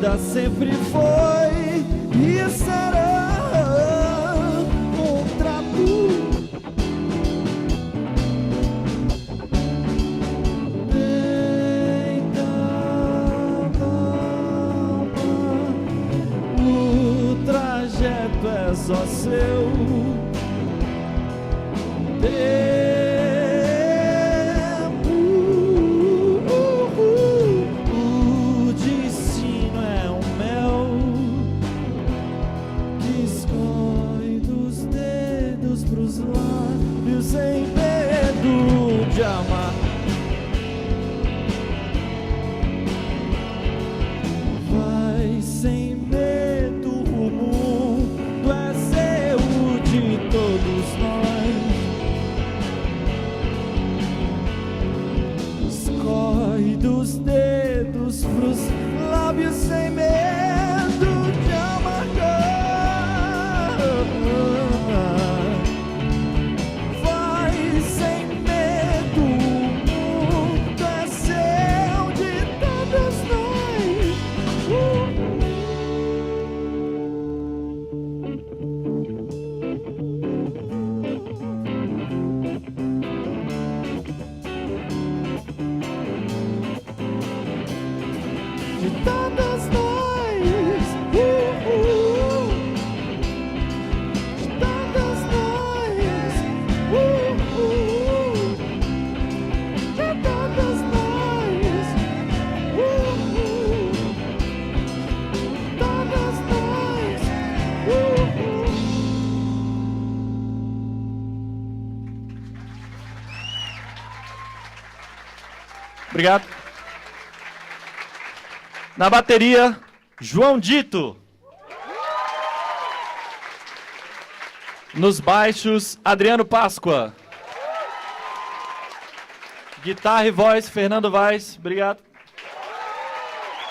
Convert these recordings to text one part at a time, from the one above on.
vida sempre foi e será um trapo. O trajeto é só seu. O destino é um mel que escorre dos dedos pros lábios sem medo de amar. Vai sem medo, o mundo é seu, de todos nós. Escorre dos dedos pros lábios sem medo de amargar. Vai sem medo, o mundo é seu, de todos nós. De todos nós, de todos nós, de todos nós, todos nós. Obrigado. Na bateria, João Dito. Nos baixos, Adriano Páscoa. Guitarra e voz, Fernando Vaz. Obrigado.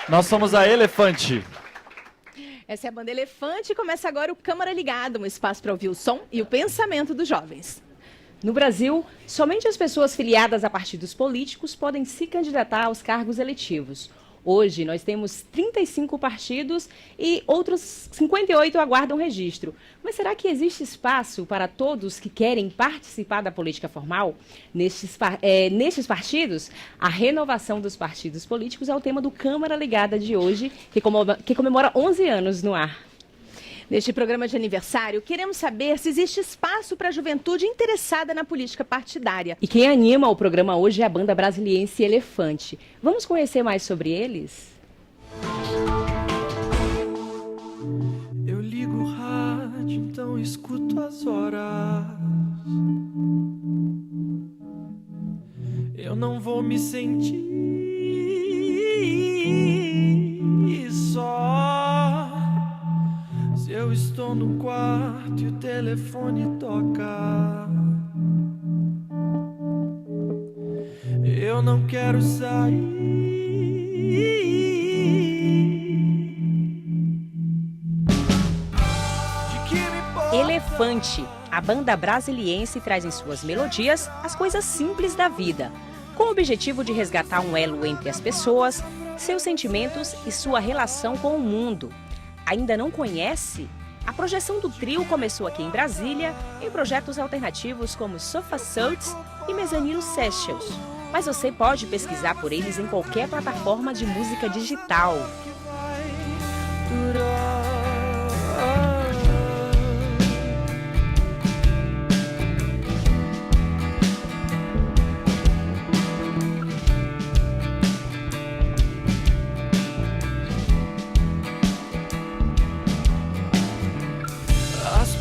Nós somos a Elefante. Essa é a banda Elefante e começa agora o Câmara Ligada, um espaço para ouvir o som e o pensamento dos jovens. No Brasil, somente as pessoas filiadas a partidos políticos podem se candidatar aos cargos eletivos. Hoje, nós temos 35 partidos e outros 58 aguardam registro. Mas será que existe espaço para todos que querem participar da política formal? Nestes partidos, a renovação dos partidos políticos é o tema do Câmara Ligada de hoje, que comemora 11 anos no ar. Neste programa de aniversário, queremos saber se existe espaço para a juventude interessada na política partidária. E quem anima o programa hoje é a banda brasiliense Elefante. Vamos conhecer mais sobre eles? Eu ligo o rádio, então escuto as horas. Eu não vou me sentir só. Se eu estou no quarto e o telefone toca, eu não quero sair. Elefante, a banda brasiliense traz em suas melodias as coisas simples da vida, com o objetivo de resgatar um elo entre as pessoas, seus sentimentos e sua relação com o mundo. Ainda não conhece? A projeção do trio começou aqui em Brasília, em projetos alternativos como Sofa Sounds e Mezzanino Sessions. Mas você pode pesquisar por eles em qualquer plataforma de música digital.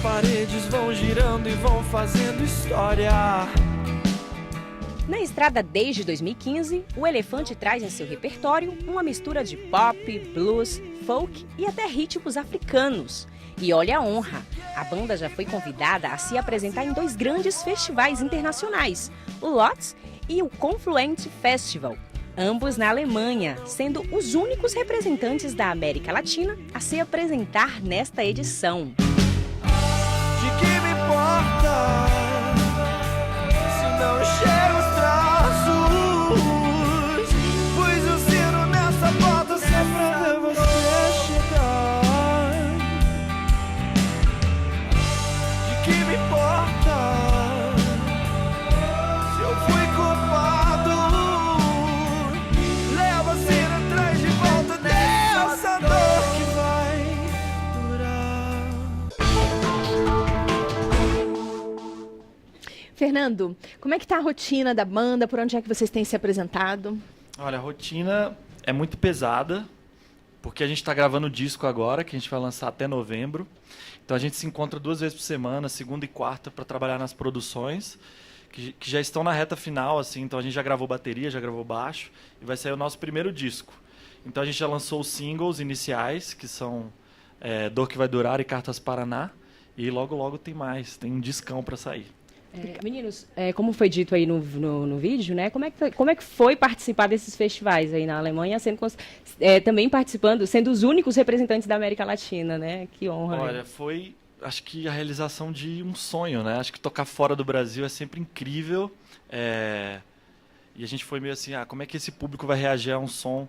Paredes vão girando e vão fazendo história. Na estrada desde 2015, o Elefante traz em seu repertório uma mistura de pop, blues, folk e até ritmos africanos. E olha a honra, a banda já foi convidada a se apresentar em 2 grandes festivais internacionais, o LOTS e o Confluent Festival, ambos na Alemanha, sendo os únicos representantes da América Latina a se apresentar nesta edição. De que me importa se não chega os traços? Pus o sino nessa foto só pra ver você. Fernando, como é que tá a rotina da banda? Por onde é que vocês têm se apresentado? Olha, a rotina é muito pesada, porque a gente está gravando o disco agora, que a gente vai lançar até novembro. Então a gente se encontra 2 vezes por semana, segunda e quarta, para trabalhar nas produções, que já estão na reta final, assim. Então a gente já gravou bateria, já gravou baixo, e vai sair o nosso primeiro disco. Então a gente já lançou os singles iniciais, que são Dor Que Vai Durar e Cartas Paraná, e logo logo tem mais, tem um discão para sair. Meninos, como foi dito aí no vídeo, né? Como é que foi participar desses festivais aí na Alemanha, também participando, sendo os únicos representantes da América Latina, né? Que honra. Olha, foi, acho que a realização de um sonho, né? Acho que tocar fora do Brasil é sempre incrível. E a gente foi meio assim, como é que esse público vai reagir a um som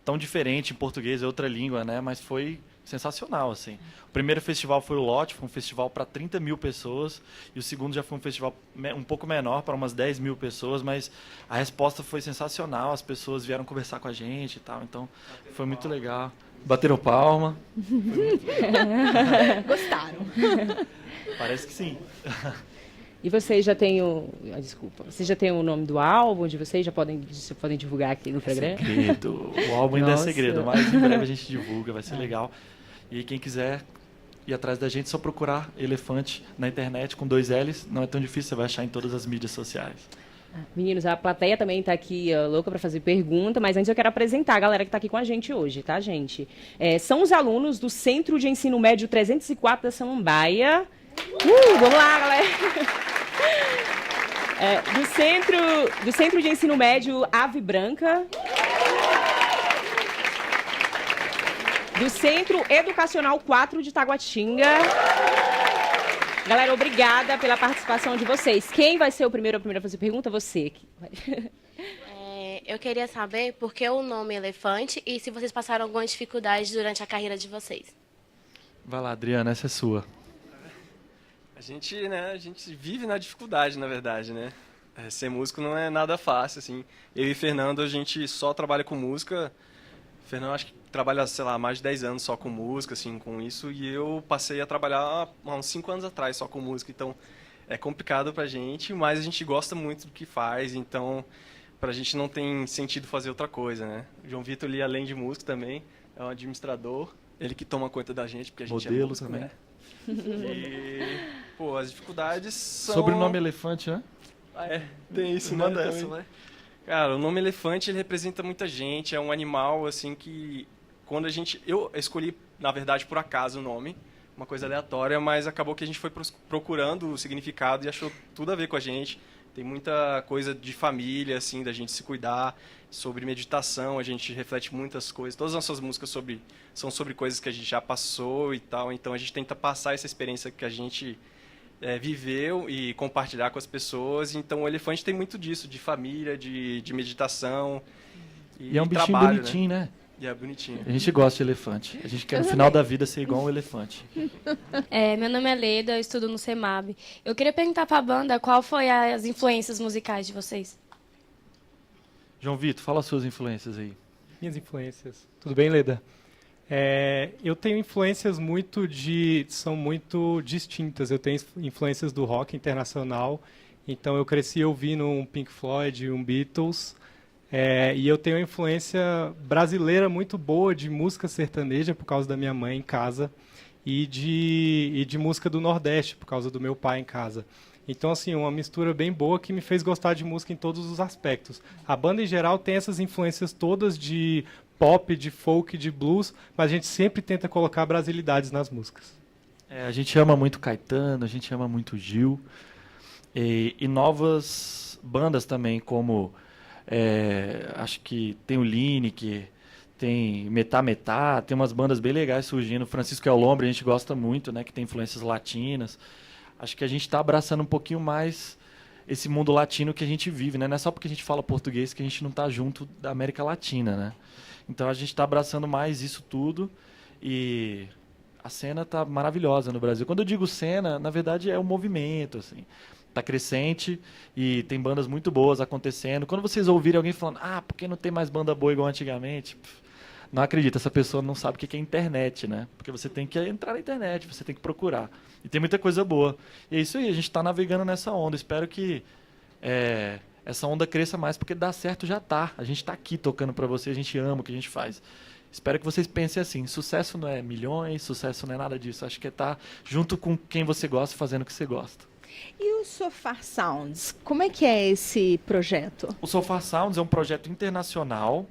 tão diferente em português, é outra língua, né? Mas foi sensacional, assim. O primeiro festival foi o Lote, foi um festival para 30 mil pessoas, e o segundo já foi um festival um pouco menor, para umas 10 mil pessoas, mas a resposta foi sensacional, as pessoas vieram conversar com a gente e tal, então foi muito legal. Bateram palma. Gostaram. Parece que sim. E vocês já têm vocês já têm o nome do álbum de vocês? Já podem divulgar aqui no programa? Segredo. O álbum ainda é segredo, mas em breve a gente divulga, vai ser legal. E quem quiser ir atrás da gente, é só procurar Elefante na internet com 2 L's. Não é tão difícil, você vai achar em todas as mídias sociais. Meninos, a plateia também está aqui louca para fazer pergunta, mas antes eu quero apresentar a galera que está aqui com a gente hoje, tá, gente? São os alunos do Centro de Ensino Médio 304 da Samambaia. Vamos lá, galera! Do Centro de Ensino Médio Ave Branca. Do Centro Educacional 4 de Taguatinga. Galera, obrigada pela participação de vocês. Quem vai ser o primeiro a fazer pergunta? Você. Eu queria saber por que o nome Elefante e se vocês passaram alguma dificuldade durante a carreira de vocês. Vai lá, Adriana, essa é sua. A gente vive na dificuldade, na verdade, né? Ser músico não é nada fácil, assim. Eu e Fernando, a gente só trabalha com música. O Fernando, acho que trabalha, sei lá, mais de 10 anos só com música, assim, com isso. E eu passei a trabalhar há uns 5 anos atrás só com música. Então, é complicado pra gente, mas a gente gosta muito do que faz. Então, pra gente não tem sentido fazer outra coisa, né? O João Vitor, ali, além de músico também, é um administrador. Ele que toma conta da gente, porque a gente modelo é músico, também. né? E, as dificuldades são... Sobrenome Elefante, né? Tem isso, Manda né? essa, Também. vai. Cara, o nome elefante, ele representa muita gente. É um animal, assim, que... Quando eu escolhi, na verdade, por acaso o nome. Uma coisa aleatória, mas acabou que a gente foi procurando o significado e achou tudo a ver com a gente. Tem muita coisa de família, assim, da gente se cuidar. Sobre meditação, a gente reflete muitas coisas. Todas as nossas músicas são sobre coisas que a gente já passou e tal. Então, a gente tenta passar essa experiência que a gente viveu e compartilhar com as pessoas. Então, o Elefante tem muito disso, de família, de meditação E é um bichinho trabalho, bonitinho, né? E é bonitinho. A gente gosta de elefante. A gente quer no final da vida ser igual um elefante. Meu nome é Leda, eu estudo no CEMAB. Eu queria perguntar para a banda qual foi as influências musicais de vocês. João Vitor, fala as suas influências aí. Minhas influências. Tudo bem, Leda? Eu tenho influências são muito distintas. Eu tenho influências do rock internacional, então eu cresci ouvindo um Pink Floyd, um Beatles, e eu tenho uma influência brasileira muito boa de música sertaneja por causa da minha mãe em casa e de música do Nordeste por causa do meu pai em casa. Então, assim, uma mistura bem boa que me fez gostar de música em todos os aspectos. A banda, em geral, tem essas influências todas de pop, de folk, de blues, mas a gente sempre tenta colocar brasilidades nas músicas. A gente ama muito Caetano, a gente ama muito Gil. E novas bandas também, como... acho que tem o Lineker, tem Metá Metá, tem umas bandas bem legais surgindo. Francisco Elombre, a gente gosta muito, né, que tem influências latinas. Acho que a gente está abraçando um pouquinho mais esse mundo latino que a gente vive, né? Não é só porque a gente fala português que a gente não está junto da América Latina, né? Então a gente está abraçando mais isso tudo e a cena está maravilhosa no Brasil. Quando eu digo cena, na verdade é um movimento, assim. Está crescente e tem bandas muito boas acontecendo. Quando vocês ouvirem alguém falando, por que não tem mais banda boa igual antigamente? não acredita, essa pessoa não sabe o que é internet, né? Porque você tem que entrar na internet, você tem que procurar. E tem muita coisa boa. E é isso aí, a gente está navegando nessa onda. Espero que essa onda cresça mais, porque dar certo já tá. A gente está aqui tocando para você, a gente ama o que a gente faz. Espero que vocês pensem assim, sucesso não é milhões, sucesso não é nada disso. Acho que é estar junto com quem você gosta, fazendo o que você gosta. E o Sofar Sounds, como é que é esse projeto? O Sofar Sounds é um projeto internacional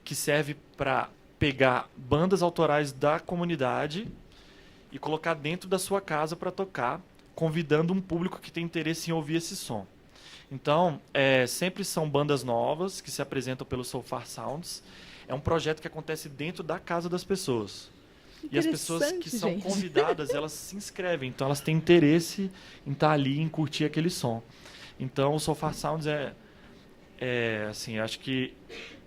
que serve para pegar bandas autorais da comunidade e colocar dentro da sua casa para tocar, convidando um público que tem interesse em ouvir esse som. Então, sempre são bandas novas que se apresentam pelo Sofar Sounds. É um projeto que acontece dentro da casa das pessoas. E as pessoas que são gente. convidadas, elas se inscrevem. Então, elas têm interesse em estar ali, em curtir aquele som. Então, o Sofar Sounds assim, acho que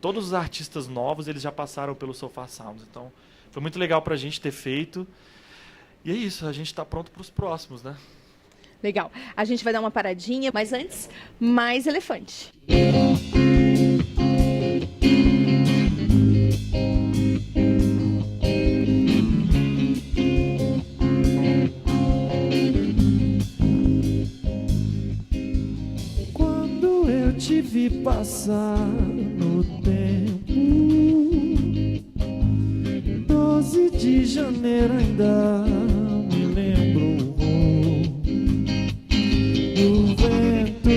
todos os artistas novos, eles já passaram pelo Sofar Sounds. Então, foi muito legal pra gente ter feito. E é isso, a gente está pronto para os próximos, né? Legal. A gente vai dar uma paradinha, mas antes, mais elefante. Quando eu te vi passar no tempo, 12 de janeiro ainda me lembro. O vento,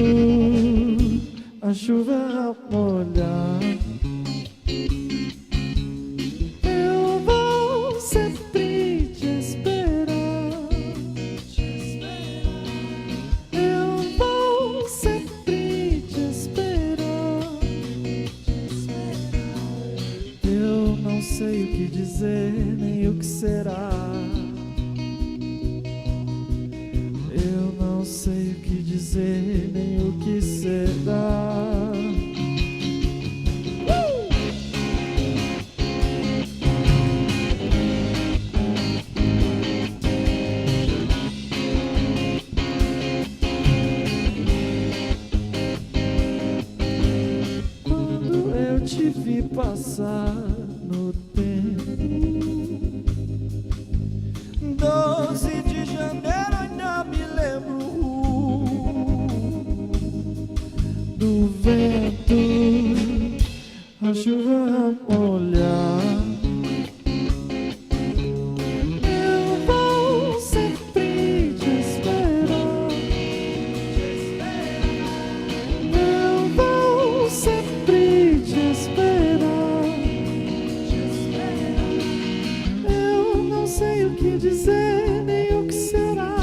a chuva a molhar. Eu vou sempre te esperar. Eu vou sempre te esperar. Eu não sei o que dizer, nem o que será. Eu não sei o que dizer, nem o que será. Quando eu te vi passar no tempo, 12 de janeiro ainda me lembro do vento, a chuva a molhar. Eu vou sempre te esperar. Eu vou sempre te esperar. Eu não sei o que dizer, nem o que será.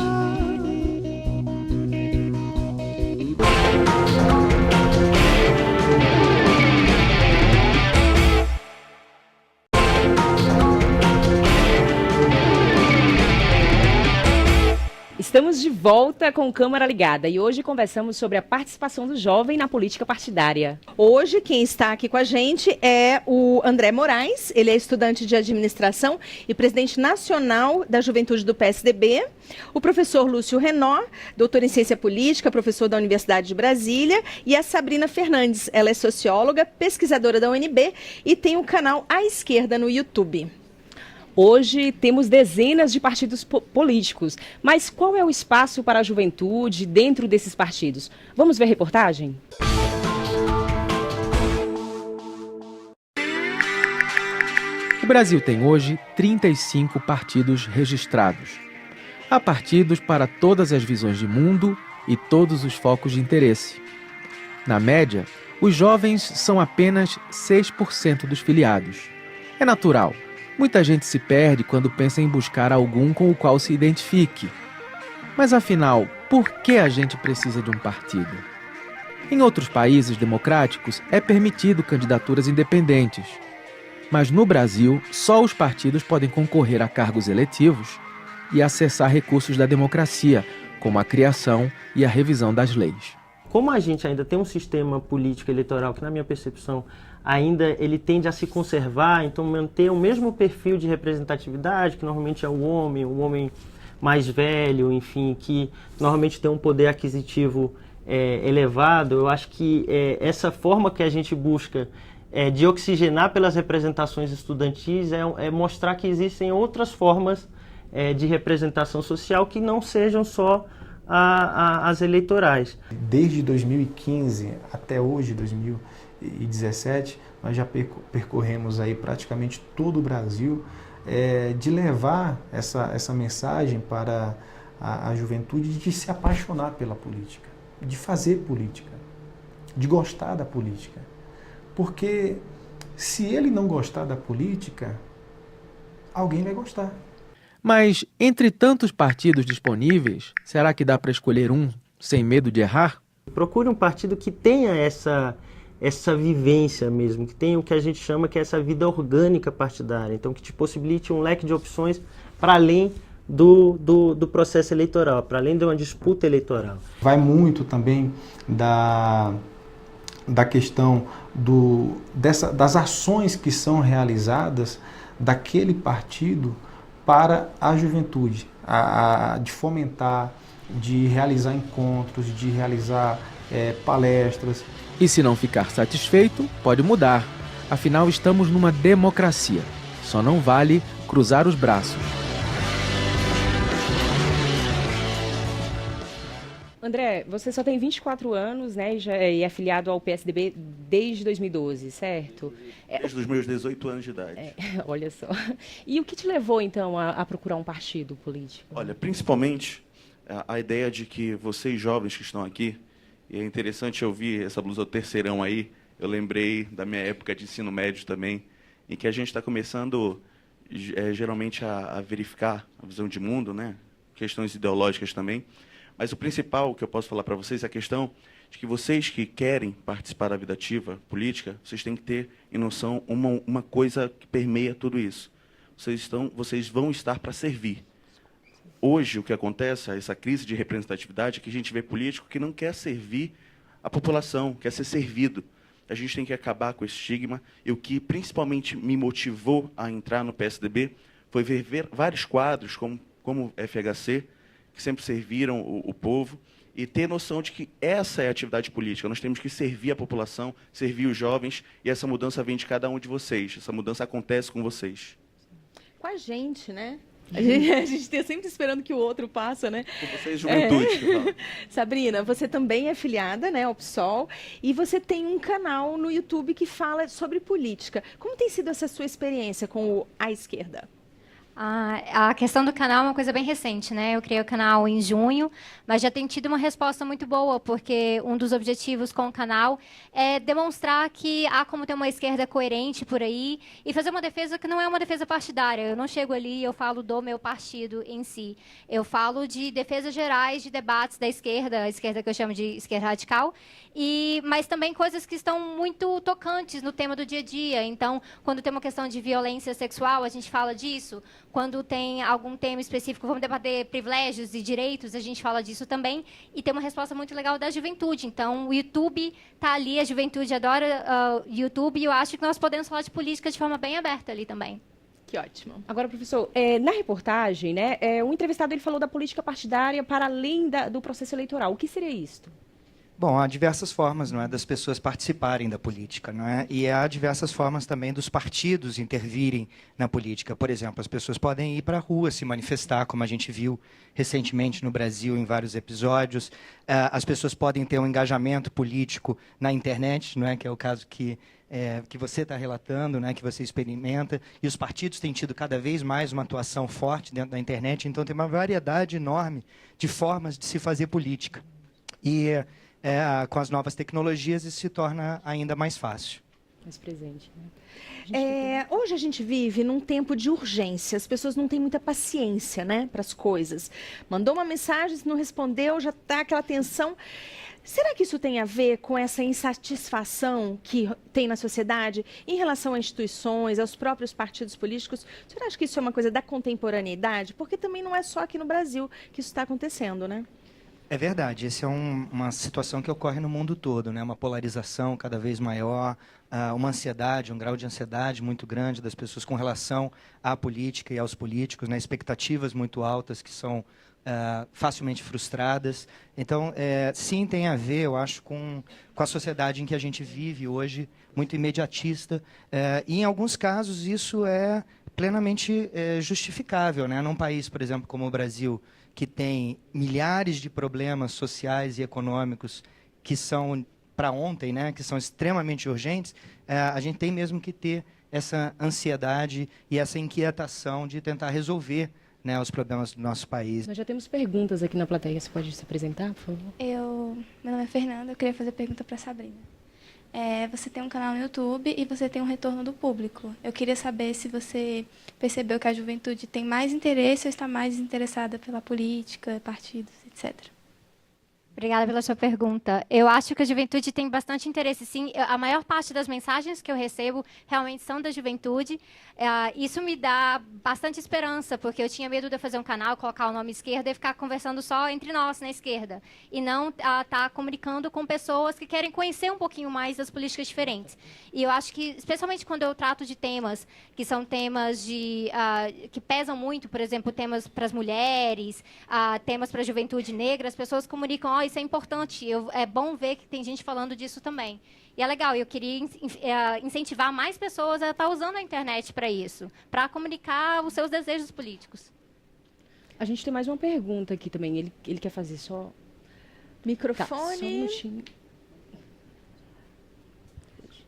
Estamos de volta com Câmara Ligada e hoje conversamos sobre a participação do jovem na política partidária. Hoje quem está aqui com a gente é o André Moraes, ele é estudante de administração e presidente nacional da juventude do PSDB. O professor Lúcio Renó, doutor em ciência política, professor da Universidade de Brasília, e a Sabrina Fernandes, ela é socióloga, pesquisadora da UNB e tem o canal À Esquerda no YouTube. Hoje temos dezenas de partidos políticos, mas qual é o espaço para a juventude dentro desses partidos? Vamos ver a reportagem? O Brasil tem hoje 35 partidos registrados. Há partidos para todas as visões de mundo e todos os focos de interesse. Na média, os jovens são apenas 6% dos filiados. É natural. Muita gente se perde quando pensa em buscar algum com o qual se identifique. Mas afinal, por que a gente precisa de um partido? Em outros países democráticos, é permitido candidaturas independentes. Mas no Brasil, só os partidos podem concorrer a cargos eletivos e acessar recursos da democracia, como a criação e a revisão das leis. Como a gente ainda tem um sistema político eleitoral que, na minha percepção, ainda ele tende a se conservar, então manter o mesmo perfil de representatividade, que normalmente é o homem mais velho, enfim, que normalmente tem um poder aquisitivo elevado. Eu acho que essa forma que a gente busca de oxigenar pelas representações estudantis é mostrar que existem outras formas de representação social que não sejam só as eleitorais. Desde 2015 até hoje, 2017, nós já percorremos aí praticamente todo o Brasil, de levar essa mensagem para a juventude de se apaixonar pela política, de fazer política, de gostar da política. Porque se ele não gostar da política, alguém vai gostar. Mas, entre tantos partidos disponíveis, será que dá para escolher um sem medo de errar? Procure um partido que tenha essa vivência mesmo, que tenha o que a gente chama que é essa vida orgânica partidária. Então, que te possibilite um leque de opções para além do processo eleitoral, para além de uma disputa eleitoral. Vai muito também da questão das ações que são realizadas daquele partido para a juventude, de fomentar, de realizar encontros, de realizar palestras. E se não ficar satisfeito, pode mudar. Afinal, estamos numa democracia. Só não vale cruzar os braços. André, você só tem 24 anos, né, e é afiliado ao PSDB desde 2012, certo? Desde os meus 18 anos de idade. Olha só. E o que te levou, então, a procurar um partido político? Olha, principalmente a ideia de que vocês jovens que estão aqui, e é interessante ouvir essa blusa do terceirão aí, eu lembrei da minha época de ensino médio também, em que a gente está começando geralmente a verificar a visão de mundo, né? Questões ideológicas também. Mas o principal que eu posso falar para vocês é a questão de que vocês que querem participar da vida ativa política, vocês têm que ter em noção uma coisa que permeia tudo isso. Vocês vão estar para servir. Hoje, o que acontece, essa crise de representatividade, é que a gente vê político que não quer servir a população, quer ser servido. A gente tem que acabar com esse estigma. E o que principalmente me motivou a entrar no PSDB foi ver vários quadros, como o FHC, que sempre serviram o povo, e ter noção de que essa é a atividade política. Nós temos que servir a população, servir os jovens, e essa mudança vem de cada um de vocês. Essa mudança acontece com vocês. Com a gente, né? A gente está sempre esperando que o outro passe, né? Com vocês, juventude. Sabrina, você também é filiada, né, ao PSOL, e você tem um canal no YouTube que fala sobre política. Como tem sido essa sua experiência com o À Esquerda? A questão do canal é uma coisa bem recente, né? Eu criei o canal em junho, mas já tem tido uma resposta muito boa, porque um dos objetivos com o canal é demonstrar que há como ter uma esquerda coerente por aí e fazer uma defesa que não é uma defesa partidária. Eu não chego ali e eu falo do meu partido em si. Eu falo de defesas gerais, de debates da esquerda, a esquerda que eu chamo de esquerda radical, mas também coisas que estão muito tocantes no tema do dia a dia. Então, quando tem uma questão de violência sexual, a gente fala disso. Quando tem algum tema específico, vamos debater privilégios e direitos, a gente fala disso também. E tem uma resposta muito legal da juventude. Então, o YouTube está ali, a juventude adora o YouTube, e eu acho que nós podemos falar de política de forma bem aberta ali também. Que ótimo. Agora, professor, na reportagem, né, o entrevistado ele falou da política partidária para além do processo eleitoral. O que seria isto? Bom, há diversas formas, não é, das pessoas participarem da política, não é? E há diversas formas também dos partidos intervirem na política. Por exemplo, as pessoas podem ir para a rua se manifestar, como a gente viu recentemente no Brasil em vários episódios. As pessoas podem ter um engajamento político na internet, não é? Que é o caso que você está relatando, né, que você experimenta, e os partidos têm tido cada vez mais uma atuação forte dentro da internet, então tem uma variedade enorme de formas de se fazer política. E com as novas tecnologias isso se torna ainda mais fácil. Mais presente, né? Hoje a gente vive num tempo de urgência, as pessoas não têm muita paciência, né, para as coisas. Mandou uma mensagem, se não respondeu, já está aquela tensão. Será que isso tem a ver com essa insatisfação que tem na sociedade em relação a instituições, aos próprios partidos políticos? O senhor acha que isso é uma coisa da contemporaneidade? Porque também não é só aqui no Brasil que isso está acontecendo, né? É verdade, essa é uma situação que ocorre no mundo todo, né? Uma polarização cada vez maior, uma ansiedade, um grau de ansiedade muito grande das pessoas com relação à política e aos políticos, né? Expectativas muito altas que são facilmente frustradas. Então, sim, tem a ver, eu acho, com a sociedade em que a gente vive hoje, muito imediatista. E, em alguns casos, isso é plenamente justificável, né? Num país, por exemplo, como o Brasil, que tem milhares de problemas sociais e econômicos que são para ontem, né? Que são extremamente urgentes, a gente tem mesmo que ter essa ansiedade e essa inquietação de tentar resolver, né, os problemas do nosso país. Nós já temos perguntas aqui na plateia. Você pode se apresentar, por favor? Meu nome é Fernanda, eu queria fazer pergunta para a Sabrina. Você tem um canal no YouTube e você tem um retorno do público. Eu queria saber se você percebeu que a juventude tem mais interesse ou está mais interessada pela política, partidos, etc. Obrigada pela sua pergunta. Eu acho que a juventude tem bastante interesse, sim. A maior parte das mensagens que eu recebo realmente são da juventude. Isso me dá bastante esperança, porque eu tinha medo de eu fazer um canal, colocar o nome esquerda e ficar conversando só entre nós na esquerda. E não estar comunicando com pessoas que querem conhecer um pouquinho mais das políticas diferentes. E eu acho que, especialmente quando eu trato de temas que são temas que pesam muito, por exemplo, temas para as mulheres, temas para a juventude negra, as pessoas comunicam, isso é importante, é bom ver que tem gente falando disso também. E é legal, eu queria incentivar mais pessoas a estar usando a internet para isso, para comunicar os seus desejos políticos. A gente tem mais uma pergunta aqui também. Ele quer fazer só... Microfone. Tá, só um minutinho.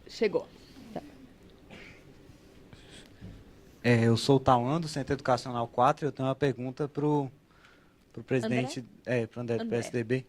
Chegou. Tá. Eu sou o Tauan, do Centro Educacional 4, e eu tenho uma pergunta para o presidente, para o André do PSDB.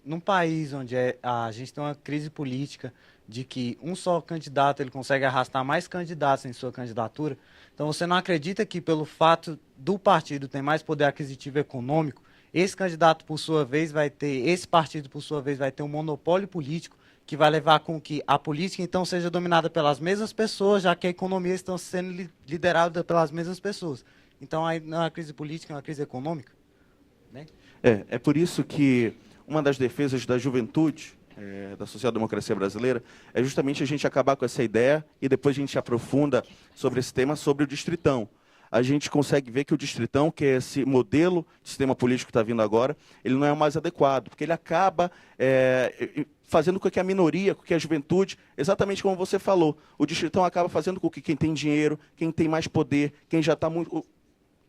Num país onde a gente tem uma crise política de que um só candidato ele consegue arrastar mais candidatos em sua candidatura, então você não acredita que pelo fato do partido ter mais poder aquisitivo econômico, esse candidato por sua vez esse partido por sua vez vai ter um monopólio político que vai levar com que a política então seja dominada pelas mesmas pessoas, já que a economia está sendo liderada pelas mesmas pessoas. Então aí não é uma crise política, é uma crise econômica, né? É por isso que uma das defesas da juventude, da social-democracia brasileira, é justamente a gente acabar com essa ideia e depois a gente aprofunda sobre esse tema, sobre o distritão. A gente consegue ver que o distritão, que é esse modelo de sistema político que está vindo agora, ele não é o mais adequado, porque ele acaba fazendo com que a minoria, com que a juventude, exatamente como você falou, o distritão acaba fazendo com que quem tem dinheiro, quem tem mais poder, quem já está muito...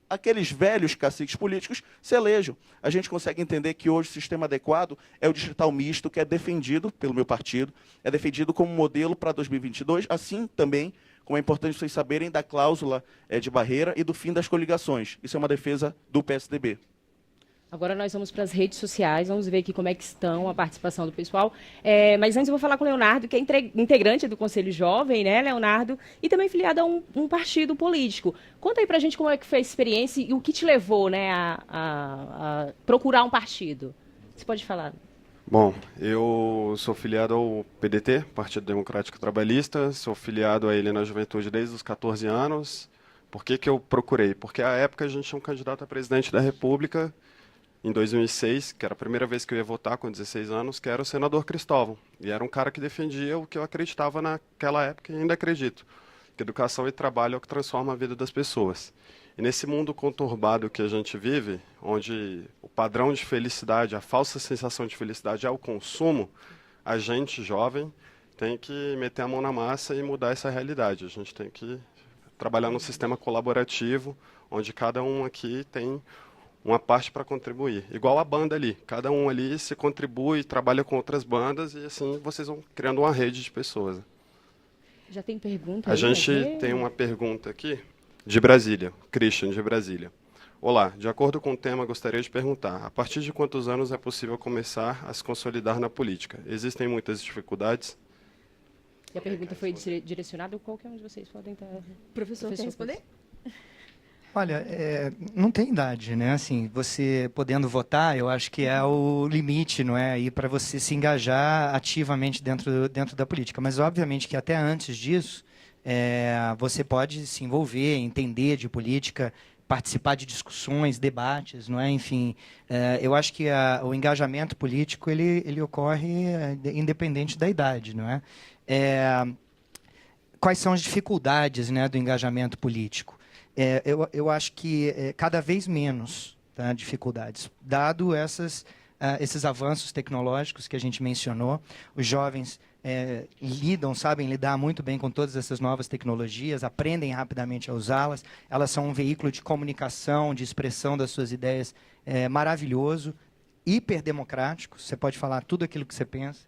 aqueles velhos caciques políticos se elejam. A gente consegue entender que hoje o sistema adequado é o distrital misto, que é defendido pelo meu partido, é defendido como modelo para 2022, assim também, como é importante vocês saberem, da cláusula de barreira e do fim das coligações. Isso é uma defesa do PSDB. Agora nós vamos para as redes sociais, vamos ver aqui como é que estão a participação do pessoal. Mas antes eu vou falar com o Leonardo, que é integrante do Conselho Jovem, né, Leonardo? E também filiado a um partido político. Conta aí pra gente como é que foi a experiência e o que te levou, né, a procurar um partido. Você pode falar? Bom, eu sou filiado ao PDT, Partido Democrático Trabalhista, sou filiado a ele na juventude desde os 14 anos. Por que eu procurei? Porque à época a gente tinha um candidato a presidente da República, em 2006, que era a primeira vez que eu ia votar com 16 anos, que era o senador Cristóvão. E era um cara que defendia o que eu acreditava naquela época e ainda acredito, que educação e trabalho é o que transforma a vida das pessoas. E nesse mundo conturbado que a gente vive, onde o padrão de felicidade, a falsa sensação de felicidade é o consumo, a gente, jovem, tem que meter a mão na massa e mudar essa realidade. A gente tem que trabalhar num sistema colaborativo, onde cada um aqui tem uma parte para contribuir. Igual a banda ali. Cada um ali se contribui, trabalha com outras bandas e assim vocês vão criando uma rede de pessoas. Já tem pergunta? A gente tem uma pergunta aqui de Brasília, Christian de Brasília. Olá, de acordo com o tema, gostaria de perguntar, a partir de quantos anos é possível começar a se consolidar na política? Existem muitas dificuldades? E a pergunta foi direcionada, qualquer um de vocês podem estar... Professor, quer responder? Olha, não tem idade, né? Assim, você podendo votar, eu acho que é o limite, não é? Aí para você se engajar ativamente dentro da política. Mas, obviamente, que até antes disso, você pode se envolver, entender de política, participar de discussões, debates, não é? Enfim, eu acho que o engajamento político ele ocorre independente da idade, não é? Quais são as dificuldades, né, do engajamento político? Eu acho que cada vez menos tá? Dificuldades. Dado esses avanços tecnológicos que a gente mencionou, os jovens sabem lidar muito bem com todas essas novas tecnologias, aprendem rapidamente a usá-las, elas são um veículo de comunicação, de expressão das suas ideias maravilhoso, hiperdemocrático, você pode falar tudo aquilo que você pensa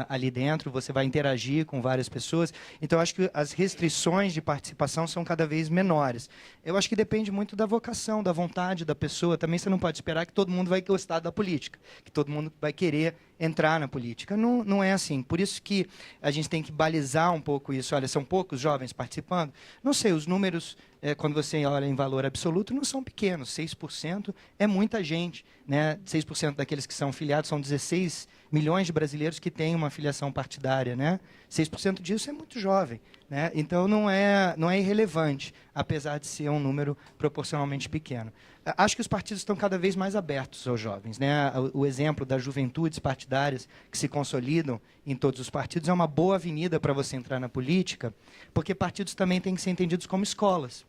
ali dentro, você vai interagir com várias pessoas. Então, eu acho que as restrições de participação são cada vez menores. Eu acho que depende muito da vocação, da vontade da pessoa. Também você não pode esperar que todo mundo vai gostar da política, que todo mundo vai querer entrar na política. Não, não é assim. Por isso que a gente tem que balizar um pouco isso. Olha, são poucos jovens participando? Não sei, os números, quando você olha em valor absoluto, não são pequenos. 6% é muita gente, né? 6% daqueles que são filiados são 16 milhões de brasileiros que têm uma filiação partidária, né? 6% disso é muito jovem, né? Então não é irrelevante, apesar de ser um número proporcionalmente pequeno. Acho que os partidos estão cada vez mais abertos aos jovens, né? O exemplo das juventudes partidárias que se consolidam em todos os partidos é uma boa avenida para você entrar na política, porque partidos também têm que ser entendidos como escolas.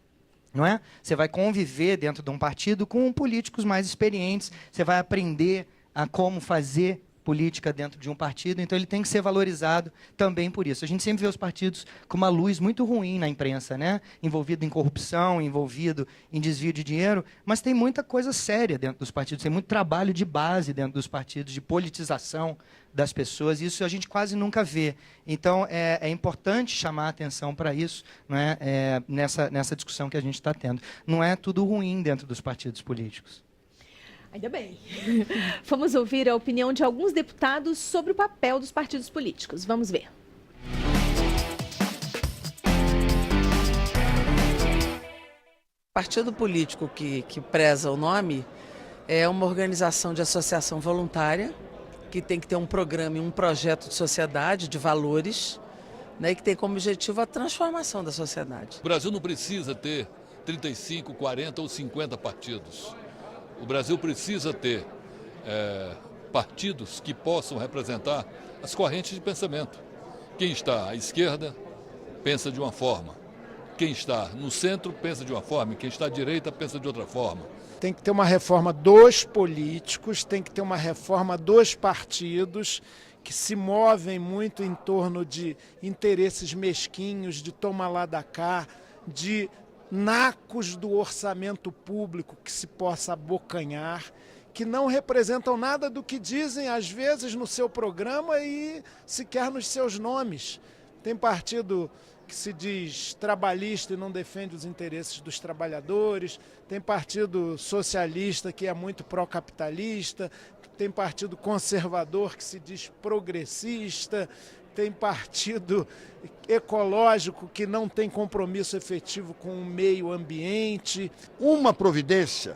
Não é? Você vai conviver dentro de um partido com políticos mais experientes, você vai aprender a como fazer política dentro de um partido, então ele tem que ser valorizado também por isso. A gente sempre vê os partidos com uma luz muito ruim na imprensa, né? Envolvido em corrupção, envolvido em desvio de dinheiro, mas tem muita coisa séria dentro dos partidos, tem muito trabalho de base dentro dos partidos, de politização das pessoas, e isso a gente quase nunca vê. Então, é importante chamar a atenção para isso, não é? Nessa discussão que a gente está tendo. Não é tudo ruim dentro dos partidos políticos. Ainda bem. Vamos ouvir a opinião de alguns deputados sobre o papel dos partidos políticos. Vamos ver. Partido político que preza o nome é uma organização de associação voluntária que tem que ter um programa e um projeto de sociedade, de valores, né, que tem como objetivo a transformação da sociedade. O Brasil não precisa ter 35, 40 ou 50 partidos. O Brasil precisa ter partidos que possam representar as correntes de pensamento. Quem está à esquerda pensa de uma forma, quem está no centro pensa de uma forma, e quem está à direita pensa de outra forma. Tem que ter uma reforma dos políticos, tem que ter uma reforma dos partidos que se movem muito em torno de interesses mesquinhos, de toma lá da cá, de nacos do orçamento público que se possa abocanhar, que não representam nada do que dizem, às vezes, no seu programa e sequer nos seus nomes. Tem partido que se diz trabalhista e não defende os interesses dos trabalhadores, tem partido socialista que é muito pró-capitalista, tem partido conservador que se diz progressista, tem partido ecológico que não tem compromisso efetivo com o meio ambiente. Uma providência,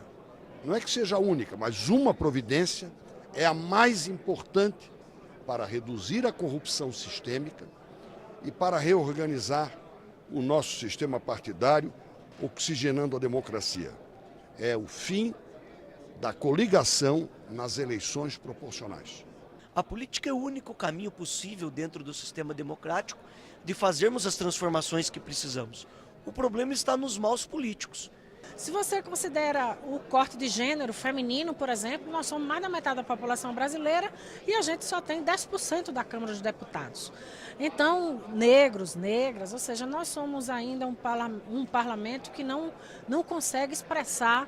não é que seja a única, mas uma providência é a mais importante para reduzir a corrupção sistêmica e para reorganizar o nosso sistema partidário, oxigenando a democracia. É o fim da coligação nas eleições proporcionais. A política é o único caminho possível dentro do sistema democrático de fazermos as transformações que precisamos. O problema está nos maus políticos. Se você considera o corte de gênero feminino, por exemplo, nós somos mais da metade da população brasileira e a gente só tem 10% da Câmara dos Deputados. Então, negros, negras, ou seja, nós somos ainda um parlamento que não consegue expressar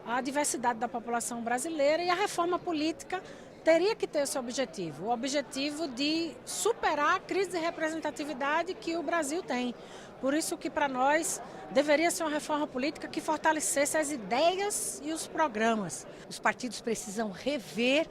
a diversidade da população brasileira, e a reforma política teria que ter esse objetivo, o objetivo de superar a crise de representatividade que o Brasil tem. Por isso que, para nós, deveria ser uma reforma política que fortalecesse as ideias e os programas. Os partidos precisam rever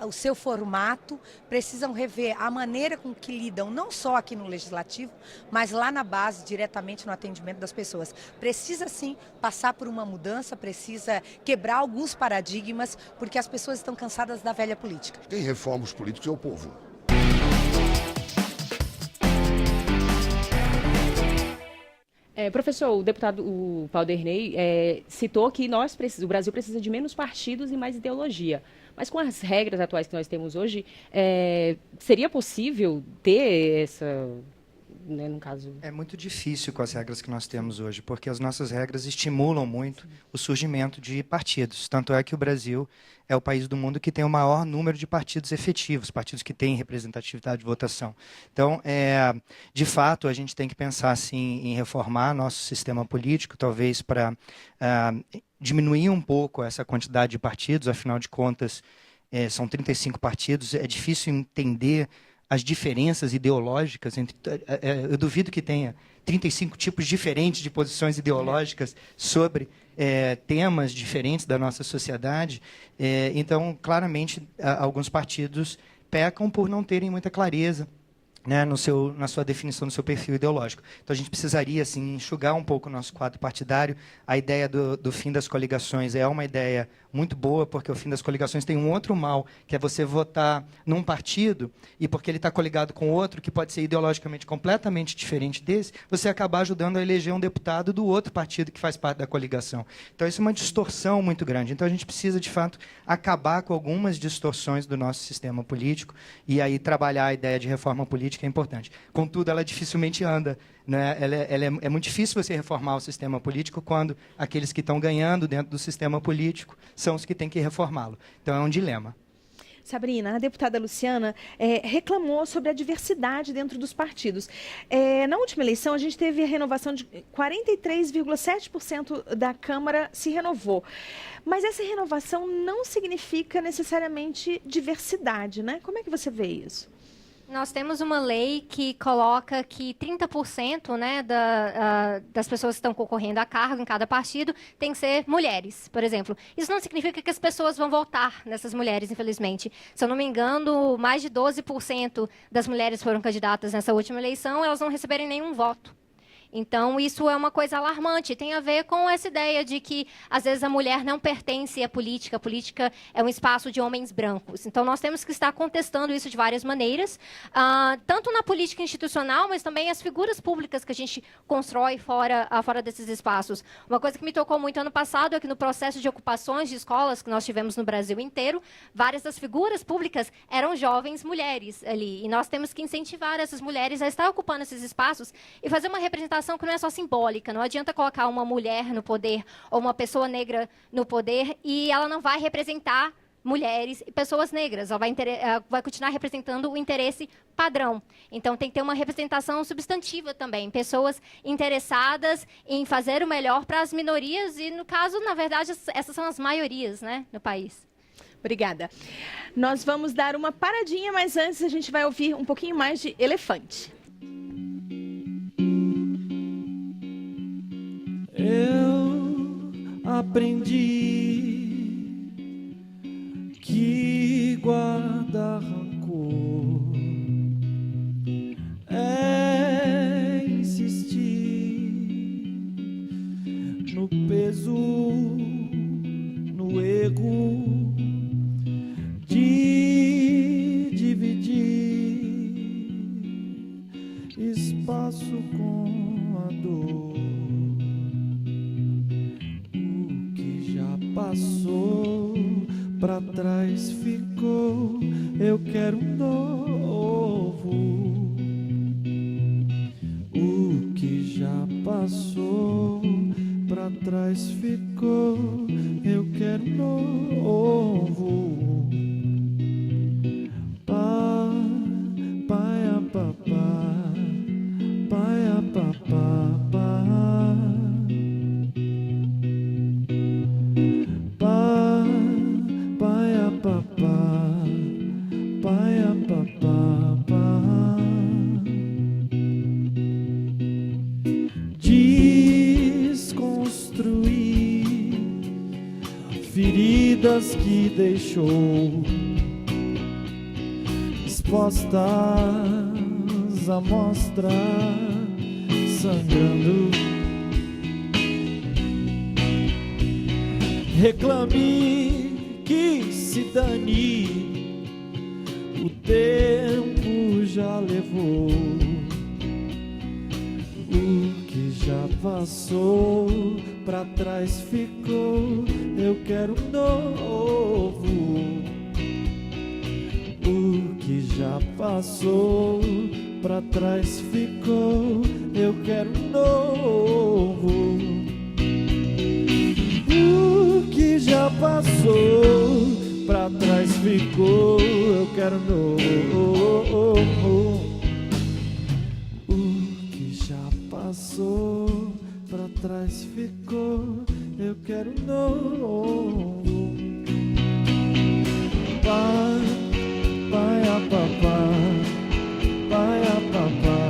o seu formato, precisam rever a maneira com que lidam, não só aqui no Legislativo, mas lá na base, diretamente no atendimento das pessoas. Precisa, sim, passar por uma mudança, precisa quebrar alguns paradigmas, porque as pessoas estão cansadas da velha política. Quem reforma os políticos é o povo. Professor, o deputado Valderney citou que o Brasil precisa de menos partidos e mais ideologia. Mas com as regras atuais que nós temos hoje, seria possível ter né, no caso... É muito difícil com as regras que nós temos hoje, porque as nossas regras estimulam muito o surgimento de partidos. Tanto é que o Brasil é o país do mundo que tem o maior número de partidos efetivos, partidos que têm representatividade de votação. Então, de fato, a gente tem que pensar assim, em reformar nosso sistema político, talvez para diminuir um pouco essa quantidade de partidos, afinal de contas, são 35 partidos, é difícil entender as diferenças ideológicas entre... eu duvido que tenha 35 tipos diferentes de posições ideológicas sobre temas diferentes da nossa sociedade. Então, claramente, alguns partidos pecam por não terem muita clareza, né, na sua definição do seu perfil ideológico. Então, a gente precisaria assim, enxugar um pouco o nosso quadro partidário. A ideia do fim das coligações é uma ideia muito boa, porque o fim das coligações tem um outro mal, que é você votar num partido, e porque ele está coligado com outro, que pode ser ideologicamente completamente diferente desse, você acabar ajudando a eleger um deputado do outro partido que faz parte da coligação. Então, isso é uma distorção muito grande. Então, a gente precisa, de fato, acabar com algumas distorções do nosso sistema político, e aí trabalhar a ideia de reforma política é importante. Contudo, ela dificilmente anda. Né? É muito difícil você reformar o sistema político quando aqueles que estão ganhando dentro do sistema político são os que têm que reformá-lo. Então, é um dilema. Sabrina, a deputada Luciana reclamou sobre a diversidade dentro dos partidos. Na última eleição, a gente teve a renovação de 43,7% da Câmara se renovou. Mas essa renovação não significa necessariamente diversidade, né? Como é que você vê isso? Nós temos uma lei que coloca que 30%, né, das pessoas que estão concorrendo a cargo em cada partido tem que ser mulheres, por exemplo. Isso não significa que as pessoas vão votar nessas mulheres, infelizmente. Se eu não me engano, mais de 12% das mulheres foram candidatas nessa última eleição, elas não receberem nenhum voto. Então, isso é uma coisa alarmante. Tem a ver com essa ideia de que, às vezes, a mulher não pertence à política. A política é um espaço de homens brancos. Então, nós temos que estar contestando isso de várias maneiras, tanto na política institucional, mas também as figuras públicas que a gente constrói fora desses espaços. Uma coisa que me tocou muito ano passado é que, no processo de ocupações de escolas que nós tivemos no Brasil inteiro, várias das figuras públicas eram jovens mulheres ali. E nós temos que incentivar essas mulheres a estar ocupando esses espaços e fazer uma representação que não é só simbólica. Não adianta colocar uma mulher no poder ou uma pessoa negra no poder e ela não vai representar mulheres e pessoas negras. Ela vai continuar representando o interesse padrão. Então, tem que ter uma representação substantiva também. Pessoas interessadas em fazer o melhor para as minorias e, no caso, na verdade, essas são as maiorias, né, no país. Obrigada. Nós vamos dar uma paradinha, mas antes a gente vai ouvir um pouquinho mais de Elefante. Eu aprendi que guardar rancor é insistir no peso, no erro de dividir espaço com a dor. Passou, pra trás ficou, eu quero um novo. O que já passou, pra trás ficou, eu quero um novo. Paia, papá, paia, papá, paia, papá, paia, papá. Desconstruir feridas que deixou expostas à mostra, sangrando. Reclame que se dane, o tempo já levou. O que já passou, pra trás ficou, eu quero um novo. O que já passou, pra trás ficou, eu quero um novo. O que já passou, pra trás ficou, eu quero um novo. O que já passou, pra trás ficou, eu quero um novo. Pai, pai, a papá, pai, a papá,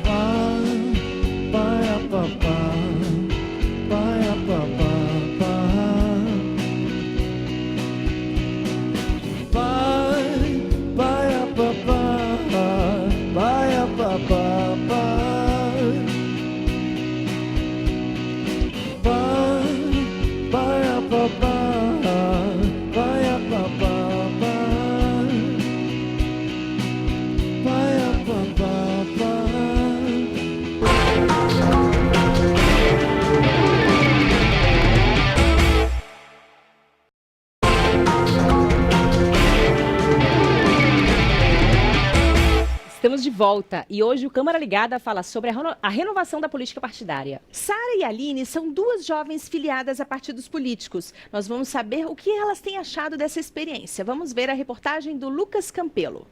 pai, pai, a papá, pai, a papá, pai, pai, a papá, pai, a papá, Estamos de volta e hoje o Câmara Ligada fala sobre a renovação da política partidária. Sara e Aline são duas jovens filiadas a partidos políticos. Nós vamos saber o que elas têm achado dessa experiência. Vamos ver a reportagem do Lucas Campelo.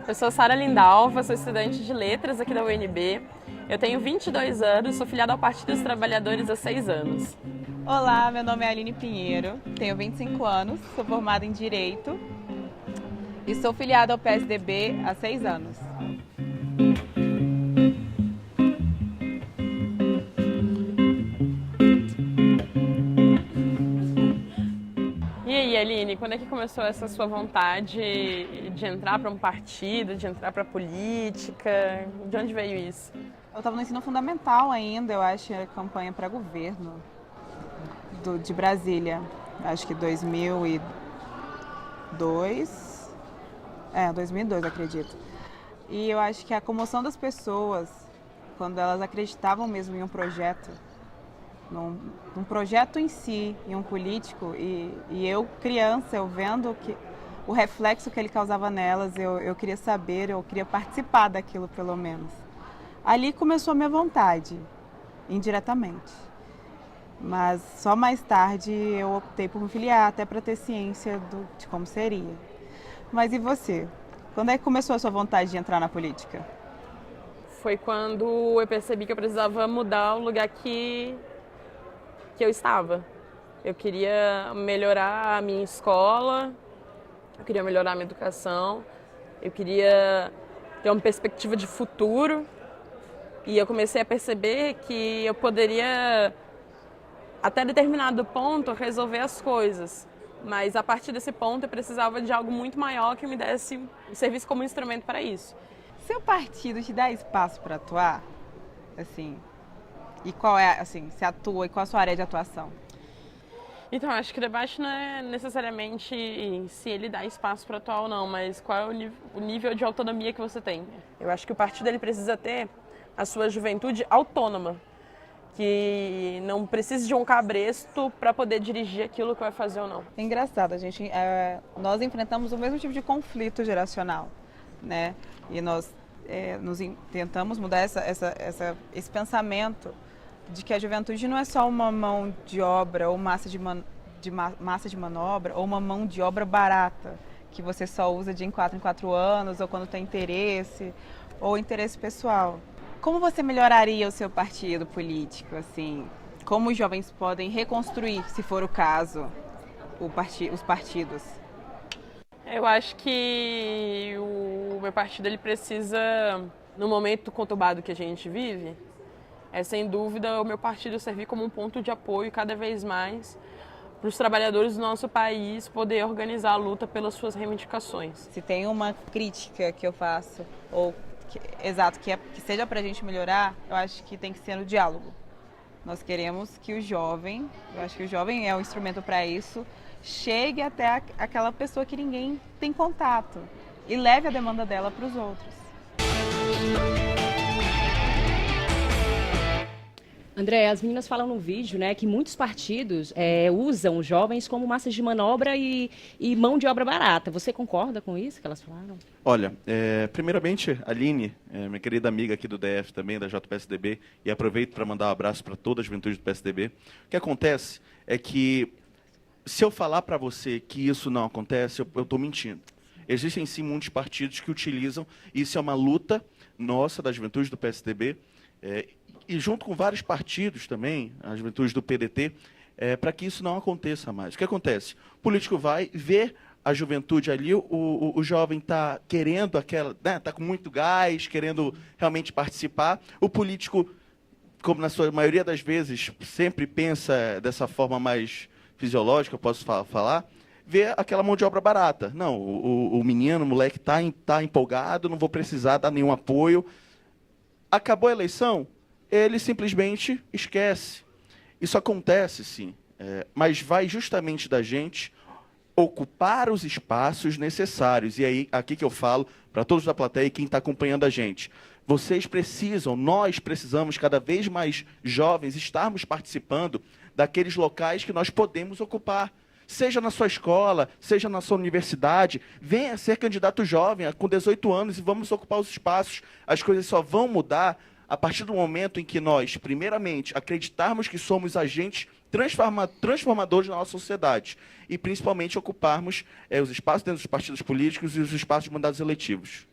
Eu sou Sara Lindalva, sou estudante de letras aqui da UNB. Eu tenho 22 anos, sou filiada ao Partido dos Trabalhadores há 6 anos. Olá, meu nome é Aline Pinheiro, tenho 25 anos, sou formada em Direito e sou filiada ao PSDB há 6 anos. E aí, Aline, quando é que começou essa sua vontade de entrar para um partido, de entrar para a política? De onde veio isso? Eu estava no ensino fundamental ainda, eu acho, era campanha para governo de Brasília, acho que 2002, 2002, acredito. E eu acho que a comoção das pessoas, quando elas acreditavam mesmo em um projeto, num projeto em si, em um político, e eu, criança, eu vendo o reflexo que ele causava nelas, eu queria saber, eu queria participar daquilo pelo menos. Ali começou a minha vontade, indiretamente. Mas só mais tarde eu optei por me filiar, até para ter ciência de como seria. Mas e você? Quando é que começou a sua vontade de entrar na política? Foi quando eu percebi que eu precisava mudar o lugar que eu estava. Eu queria melhorar a minha escola, eu queria melhorar a minha educação, eu queria ter uma perspectiva de futuro. E eu comecei a perceber que eu poderia, até determinado ponto, resolver as coisas. Mas a partir desse ponto eu precisava de algo muito maior que me desse, serviço como instrumento para isso. Seu partido te dá espaço para atuar? Assim, e qual é, assim, se atua e qual a sua área de atuação? Então, acho que o debate não é necessariamente se ele dá espaço para atuar ou não, mas qual é o nível de autonomia que você tem. Eu acho que o partido ele precisa ter a sua juventude autônoma, que não precise de um cabresto para poder dirigir aquilo que vai fazer ou não. É engraçado, nós enfrentamos o mesmo tipo de conflito geracional, né? E nós tentamos mudar esse pensamento de que a juventude não é só uma mão de obra ou massa de manobra ou uma mão de obra barata, que você só usa de 4 em 4 anos ou quando tem interesse ou interesse pessoal. Como você melhoraria o seu partido político, assim? Como os jovens podem reconstruir, se for o caso, os partidos? Eu acho que o meu partido ele precisa, no momento conturbado que a gente vive, sem dúvida o meu partido servir como um ponto de apoio cada vez mais para os trabalhadores do nosso país poder organizar a luta pelas suas reivindicações. Se tem uma crítica que eu faço, que seja para a gente melhorar, eu acho que tem que ser no diálogo. Nós queremos que o jovem, eu acho que o jovem é o instrumento para isso, chegue até aquela pessoa que ninguém tem contato e leve a demanda dela para os outros. André, as meninas falam no vídeo, né, que muitos partidos usam jovens como massas de manobra e mão de obra barata. Você concorda com isso que elas falaram? Olha, primeiramente, a Aline, minha querida amiga aqui do DF também, da JPSDB, e aproveito para mandar um abraço para toda a juventude do PSDB. O que acontece é que, se eu falar para você que isso não acontece, eu estou mentindo. Existem sim muitos partidos que utilizam, e isso é uma luta nossa, da juventude do PSDB, e junto com vários partidos também, a juventude do PDT, para que isso não aconteça mais. O que acontece? O político vai ver a juventude ali, o jovem está querendo está com muito gás, querendo realmente participar. O político, como na sua maioria das vezes, sempre pensa dessa forma mais fisiológica, eu posso falar, vê aquela mão de obra barata. Não, o menino, o moleque está empolgado, não vou precisar dar nenhum apoio. Acabou a eleição, ele simplesmente esquece. Isso acontece, sim, mas vai justamente da gente ocupar os espaços necessários. E aí, aqui que eu falo para todos da plateia e quem está acompanhando a gente. Vocês precisam, nós precisamos, cada vez mais jovens, estarmos participando daqueles locais que nós podemos ocupar. Seja na sua escola, seja na sua universidade, venha ser candidato jovem, com 18 anos, e vamos ocupar os espaços. As coisas só vão mudar a partir do momento em que nós, primeiramente, acreditarmos que somos agentes transformadores na nossa sociedade e, principalmente, ocuparmos os espaços dentro dos partidos políticos e os espaços de mandatos eletivos.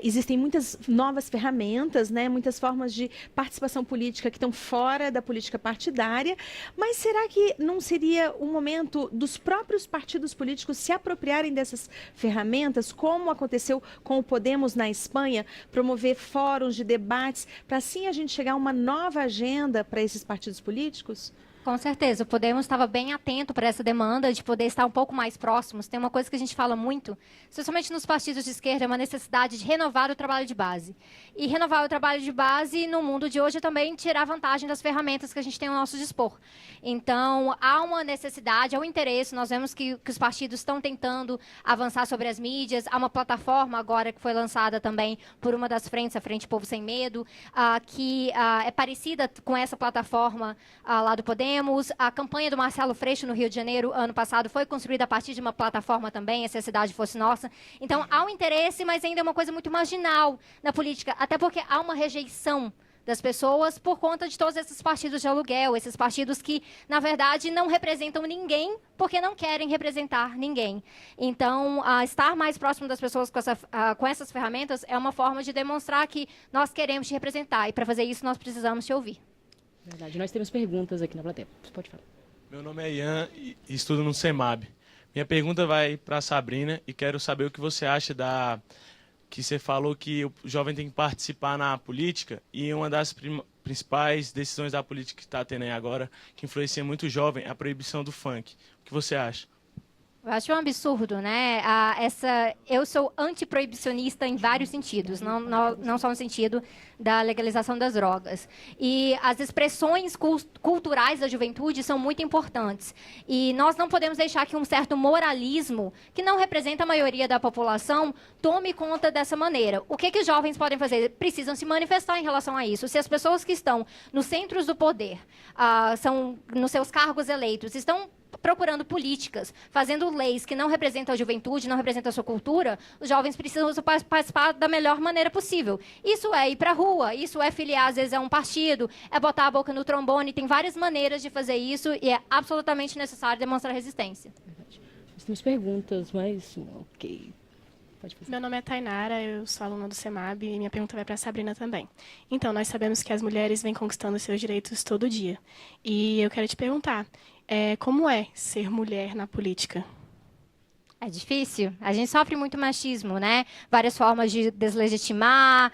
Existem muitas novas ferramentas, né, muitas formas de participação política que estão fora da política partidária, mas será que não seria o momento dos próprios partidos políticos se apropriarem dessas ferramentas, como aconteceu com o Podemos na Espanha, promover fóruns de debates, para assim a gente chegar a uma nova agenda para esses partidos políticos? Com certeza, o Podemos estava bem atento para essa demanda de poder estar um pouco mais próximos. Tem uma coisa que a gente fala muito, especialmente nos partidos de esquerda, é uma necessidade de renovar o trabalho de base. E renovar o trabalho de base no mundo de hoje é também tirar vantagem das ferramentas que a gente tem ao nosso dispor. Então, há uma necessidade, há um interesse, nós vemos que os partidos estão tentando avançar sobre as mídias, há uma plataforma agora que foi lançada também por uma das frentes, a Frente Povo Sem Medo, que é parecida com essa plataforma lá do Podemos. A campanha do Marcelo Freixo no Rio de Janeiro, ano passado, foi construída a partir de uma plataforma também, Se a Cidade Fosse Nossa. Então, há um interesse, mas ainda é uma coisa muito marginal na política, até porque há uma rejeição das pessoas por conta de todos esses partidos de aluguel, esses partidos que, na verdade, não representam ninguém porque não querem representar ninguém. Então, estar mais próximo das pessoas com essas ferramentas é uma forma de demonstrar que nós queremos te representar, e para fazer isso nós precisamos te ouvir. Verdade. Nós temos perguntas aqui na plateia. Você pode falar. Meu nome é Ian e estudo no CEMAB. Minha pergunta vai para a Sabrina e quero saber o que você acha que você falou que o jovem tem que participar na política, e uma das principais decisões da política que está tendo aí agora, que influencia muito o jovem, é a proibição do funk. O que você acha? Eu acho um absurdo, né? Eu sou antiproibicionista em vários sentidos, não só no sentido da legalização das drogas. E as expressões culturais da juventude são muito importantes. E nós não podemos deixar que um certo moralismo, que não representa a maioria da população, tome conta dessa maneira. O que os jovens podem fazer? Precisam se manifestar em relação a isso. Se as pessoas que estão nos centros do poder, são nos seus cargos eleitos, estão procurando políticas, fazendo leis que não representam a juventude, não representam a sua cultura, os jovens precisam participar da melhor maneira possível. Isso é ir para a rua, isso é filiar, às vezes, a um partido, é botar a boca no trombone, tem várias maneiras de fazer isso e é absolutamente necessário demonstrar resistência. Nós temos perguntas, mas ok. Pode fazer. Meu nome é Tainara, eu sou aluna do CEMAB e minha pergunta vai para a Sabrina também. Então, nós sabemos que as mulheres vêm conquistando seus direitos todo dia. E eu quero te perguntar, como é ser mulher na política? É difícil. A gente sofre muito machismo, né? Várias formas de deslegitimar,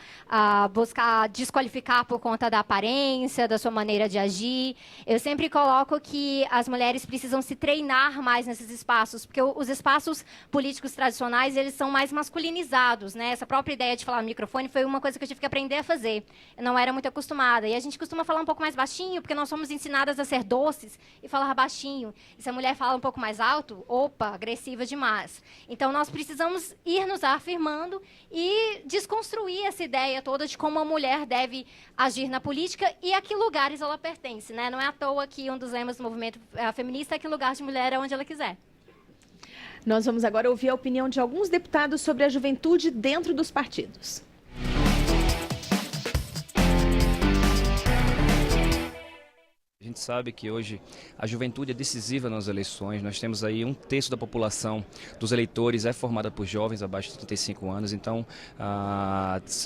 buscar desqualificar por conta da aparência, da sua maneira de agir. Eu sempre coloco que as mulheres precisam se treinar mais nesses espaços, porque os espaços políticos tradicionais, eles são mais masculinizados, né? Essa própria ideia de falar no microfone foi uma coisa que eu tive que aprender a fazer. Eu não era muito acostumada. E a gente costuma falar um pouco mais baixinho, porque nós somos ensinadas a ser doces e falar baixinho. E se a mulher fala um pouco mais alto, opa, agressiva demais. faz. Então, nós precisamos ir nos afirmando e desconstruir essa ideia toda de como a mulher deve agir na política e a que lugares ela pertence, né? Não é à toa que um dos lemas do movimento feminista é que lugar de mulher é onde ela quiser. Nós vamos agora ouvir a opinião de alguns deputados sobre a juventude dentro dos partidos. A gente sabe que hoje a juventude é decisiva nas eleições. Nós temos aí 1/3 da população dos eleitores é formada por jovens abaixo de 35 anos. Então,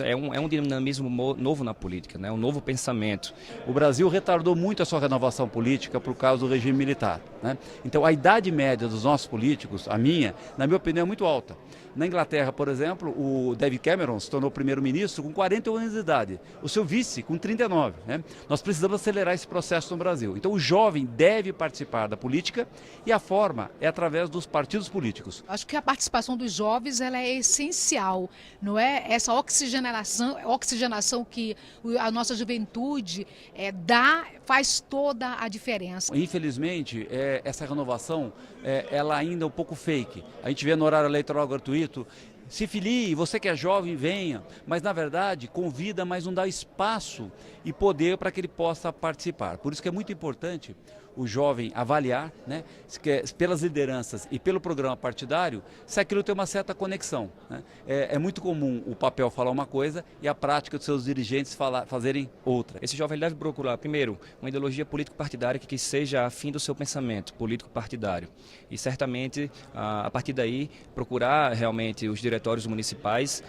é um dinamismo novo na política, né? Um novo pensamento. O Brasil retardou muito a sua renovação política por causa do regime militar, né? Então, a idade média dos nossos políticos, na minha opinião, é muito alta. Na Inglaterra, por exemplo, o David Cameron se tornou primeiro-ministro com 41 anos de idade, o seu vice com 39. Né? Nós precisamos acelerar esse processo no Brasil. Então o jovem deve participar da política e a forma é através dos partidos políticos. Acho que a participação dos jovens ela é essencial, não é? Essa oxigenação que a nossa juventude dá faz toda a diferença. Infelizmente, essa renovação ela ainda é um pouco fake. A gente vê no horário eleitoral gratuito, se filie, você que é jovem, venha. Mas, na verdade, convida, mas não dá espaço e poder para que ele possa participar. Por isso que é muito importante o jovem avaliar, né, pelas lideranças e pelo programa partidário, se aquilo tem uma certa conexão. Né? É muito comum o papel falar uma coisa e a prática dos seus dirigentes fazerem outra. Esse jovem deve procurar, primeiro, uma ideologia político-partidária que seja afim do seu pensamento político-partidário. E, certamente, a partir daí, procurar realmente os diretórios municipais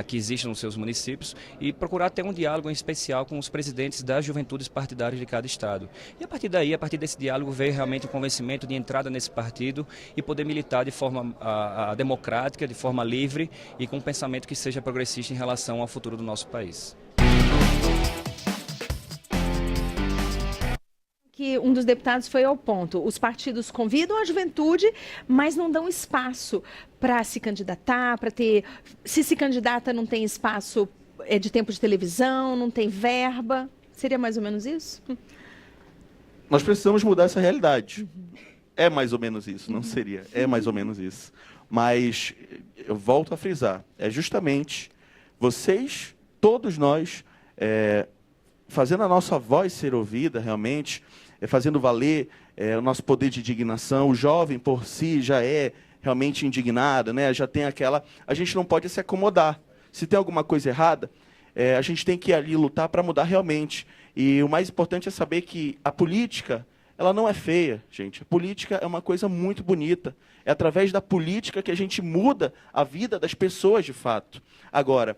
que existem nos seus municípios e procurar ter um diálogo em especial com os presidentes das juventudes partidárias de cada estado. E, a partir daí, desse diálogo, veio realmente o convencimento de entrada nesse partido e poder militar de forma democrática, de forma livre e com um pensamento que seja progressista em relação ao futuro do nosso país. Que um dos deputados foi ao ponto. Os partidos convidam a juventude, mas não dão espaço para se candidatar, para ter... Se candidata, não tem espaço de tempo de televisão, não tem verba. Seria mais ou menos isso? Nós precisamos mudar essa realidade. É mais ou menos isso, não seria. É mais ou menos isso. Mas, eu volto a frisar, é justamente vocês, todos nós, fazendo a nossa voz ser ouvida realmente, fazendo valer o nosso poder de indignação. O jovem, por si, já é realmente indignado, né? Já tem aquela... A gente não pode se acomodar. Se tem alguma coisa errada, a gente tem que ir ali lutar para mudar realmente. E o mais importante é saber que a política, ela não é feia, gente. A política é uma coisa muito bonita. É através da política que a gente muda a vida das pessoas, de fato. Agora,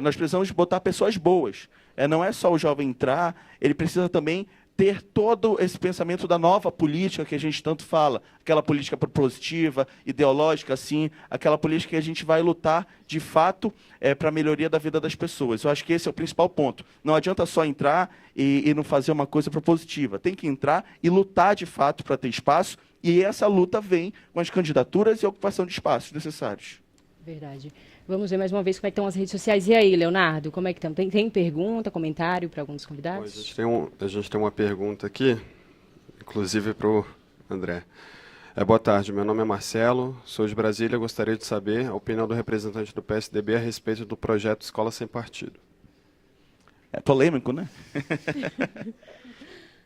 nós precisamos botar pessoas boas. Não é só o jovem entrar, ele precisa também ter todo esse pensamento da nova política que a gente tanto fala, aquela política propositiva, ideológica, assim, aquela política que a gente vai lutar, de fato, para a melhoria da vida das pessoas. Eu acho que esse é o principal ponto. Não adianta só entrar e não fazer uma coisa propositiva. Tem que entrar e lutar, de fato, para ter espaço, e essa luta vem com as candidaturas e a ocupação de espaços necessários. Verdade. Vamos ver mais uma vez como é que estão as redes sociais. E aí, Leonardo, como é que estão? Tem pergunta, comentário para alguns convidados? A gente tem uma pergunta aqui, inclusive para o André. Boa tarde, meu nome é Marcelo, sou de Brasília, gostaria de saber a opinião do representante do PSDB a respeito do projeto Escola Sem Partido. É polêmico, né?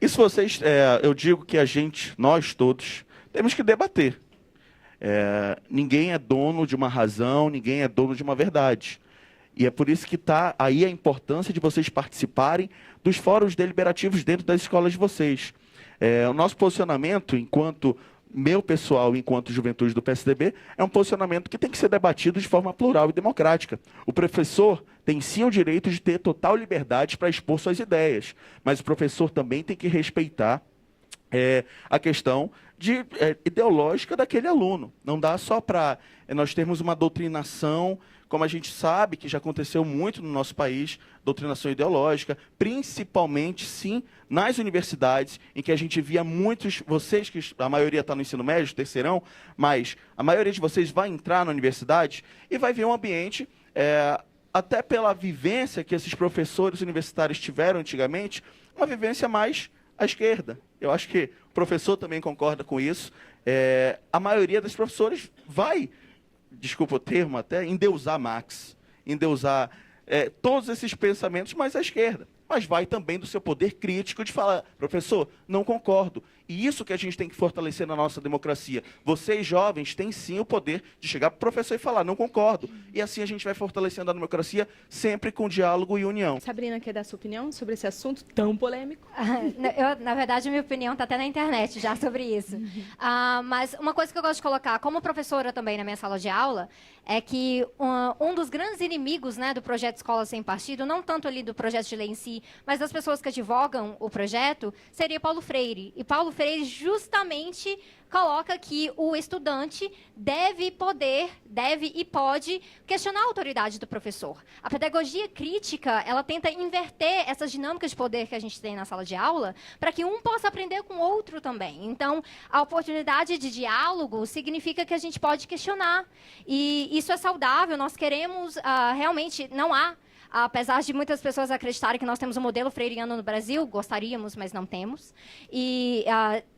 Isso vocês, eu digo que nós todos, temos que debater. Ninguém é dono de uma razão, ninguém é dono de uma verdade. E é por isso que está aí a importância de vocês participarem dos fóruns deliberativos dentro das escolas de vocês. O nosso posicionamento, enquanto meu pessoal, enquanto juventude do PSDB, é um posicionamento que tem que ser debatido de forma plural e democrática. O professor tem sim o direito de ter total liberdade para expor suas ideias, mas o professor também tem que respeitar a questão ideológica daquele aluno. Não dá só para nós termos uma doutrinação, como a gente sabe que já aconteceu muito no nosso país, doutrinação ideológica, principalmente, sim, nas universidades, em que a gente via muitos, vocês, que a maioria está no ensino médio, terceirão, mas a maioria de vocês vai entrar na universidade e vai ver um ambiente, até pela vivência que esses professores universitários tiveram antigamente, uma vivência mais à esquerda. Eu acho que o professor também concorda com isso. a maioria dos professores vai, desculpa o termo até, endeusar Marx, endeusar todos esses pensamentos mais à esquerda. Mas vai também do seu poder crítico de falar, professor, não concordo. E isso que a gente tem que fortalecer na nossa democracia. Vocês, jovens, têm sim o poder de chegar para o professor e falar, não concordo. E assim a gente vai fortalecendo a democracia sempre com diálogo e união. Sabrina, quer dar sua opinião sobre esse assunto tão polêmico? Na verdade, a minha opinião está até na internet já sobre isso. Mas uma coisa que eu gosto de colocar, como professora também na minha sala de aula, é que um dos grandes inimigos, né, do projeto Escola Sem Partido, não tanto ali do projeto de lei em si, mas das pessoas que advogam o projeto, seria Paulo Freire. E Paulo Freire justamente coloca que o estudante deve e pode questionar a autoridade do professor. A pedagogia crítica, ela tenta inverter essas dinâmicas de poder que a gente tem na sala de aula, para que um possa aprender com o outro também. Então, a oportunidade de diálogo significa que a gente pode questionar. E isso é saudável, nós queremos, realmente, não há... Apesar de muitas pessoas acreditarem que nós temos um modelo freiriano no Brasil, gostaríamos, mas não temos. E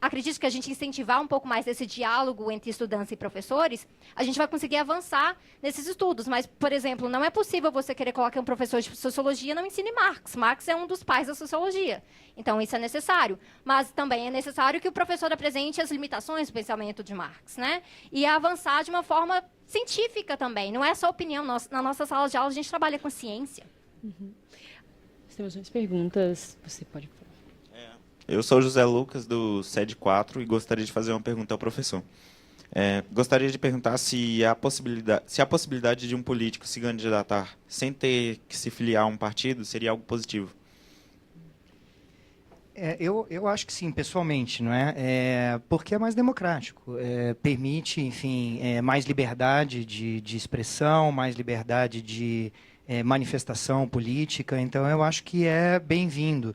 acredito que a gente incentivar um pouco mais esse diálogo entre estudantes e professores, a gente vai conseguir avançar nesses estudos. Mas, por exemplo, não é possível você querer colocar que um professor de sociologia não ensine Marx. Marx é um dos pais da sociologia. Então, isso é necessário. Mas também é necessário que o professor apresente as limitações do pensamento de Marx, né? E avançar de uma forma científica também. Não é só opinião. Na nossa sala de aula, a gente trabalha com ciência. Temos mais perguntas. Você pode falar. Eu sou o José Lucas, do SED 4, e gostaria de fazer uma pergunta ao professor. Gostaria de perguntar se há possibilidade de um político se candidatar sem ter que se filiar a um partido seria algo positivo. Eu acho que sim, pessoalmente, não é? Porque é mais democrático, permite, enfim, mais liberdade de expressão, mais liberdade de manifestação política, então eu acho que é bem-vindo.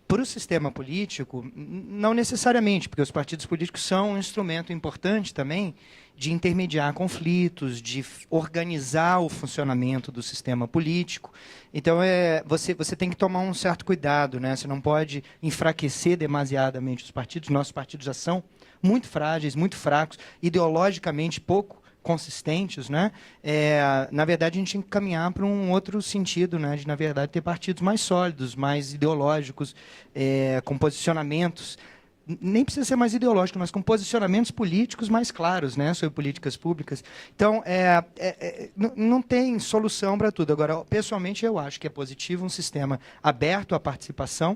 Para o sistema político, não necessariamente, porque os partidos políticos são um instrumento importante também de intermediar conflitos, de organizar o funcionamento do sistema político. Então, você tem que tomar um certo cuidado, né? Você não pode enfraquecer demasiadamente os partidos. Nossos partidos já são muito frágeis, muito fracos, ideologicamente pouco consistentes, né? Na verdade, a gente tem que caminhar para um outro sentido, né? De, na verdade, ter partidos mais sólidos, mais ideológicos, com posicionamentos, nem precisa ser mais ideológico, mas com posicionamentos políticos mais claros, né? Sobre políticas públicas. Então, não tem solução para tudo. Agora, pessoalmente, eu acho que é positivo um sistema aberto à participação,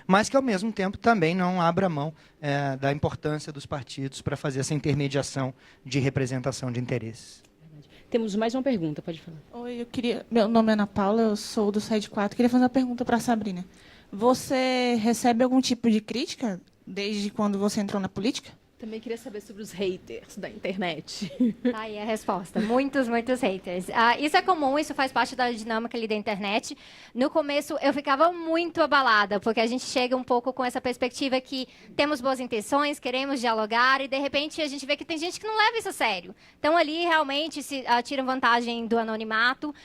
mas que, ao mesmo tempo, também não abra mão da importância dos partidos para fazer essa intermediação de representação de interesses. Temos mais uma pergunta, pode falar. Oi, meu nome é Ana Paula, eu sou do SED 4. Queria fazer uma pergunta para a Sabrina. Você recebe algum tipo de crítica desde quando você entrou na política? Também queria saber sobre os haters da internet. Tá aí a resposta. Muitos haters. Isso é comum, isso faz parte da dinâmica ali da internet. No começo, eu ficava muito abalada, porque a gente chega um pouco com essa perspectiva que temos boas intenções, queremos dialogar, e, de repente, a gente vê que tem gente que não leva isso a sério. Então, ali, realmente, tiram vantagem do anonimato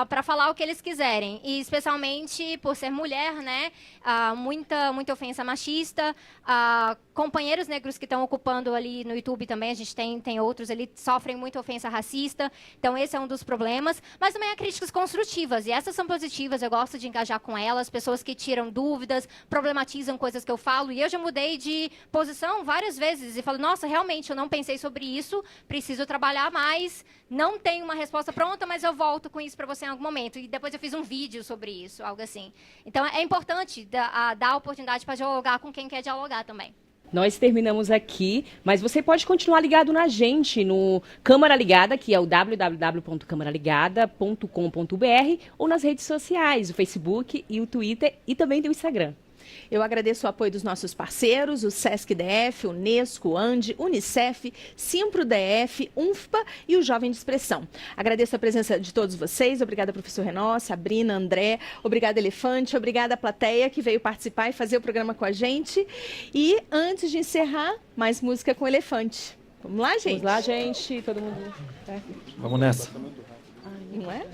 para falar o que eles quiserem. E, especialmente, por ser mulher, né? Muita ofensa machista. Companheiros negros que estão ocupando ali no YouTube também, a gente tem outros ali, sofrem muita ofensa racista, então esse é um dos problemas, mas também há críticas construtivas, e essas são positivas, eu gosto de engajar com elas, pessoas que tiram dúvidas, problematizam coisas que eu falo, e eu já mudei de posição várias vezes, e falo, nossa, realmente, eu não pensei sobre isso, preciso trabalhar mais, não tenho uma resposta pronta, mas eu volto com isso para você em algum momento, e depois eu fiz um vídeo sobre isso, algo assim. Então, é importante dar a oportunidade para dialogar com quem quer dialogar também. Nós terminamos aqui, mas você pode continuar ligado na gente no Câmara Ligada, que é o www.camaraligada.com.br, ou nas redes sociais, o Facebook e o Twitter, e também tem o Instagram. Eu agradeço o apoio dos nossos parceiros, o Sesc DF, o Unesco, o ANDE, Unicef, Simpro DF, UNFPA e o Jovem de Expressão. Agradeço a presença de todos vocês, obrigada professor Renó, Sabrina, André, obrigada Elefante, obrigada a plateia que veio participar e fazer o programa com a gente. E antes de encerrar, mais música com o Elefante. Vamos lá, gente? Vamos lá, gente, todo mundo. Vamos nessa. Não é?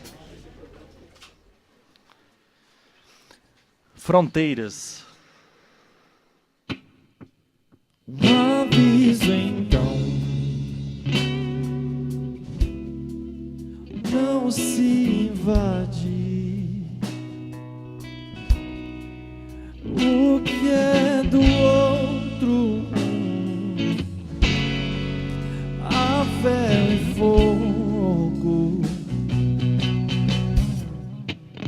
Fronteiras. Um aviso então, não se invade. O que é do outro, a ferro e fogo.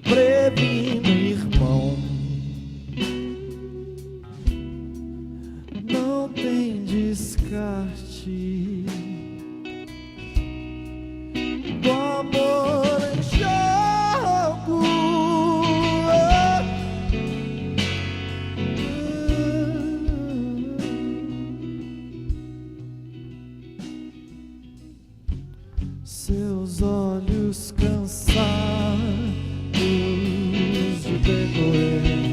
Previno, irmão, não tem descarte do amor em jogo. Seus olhos cansados de percorrer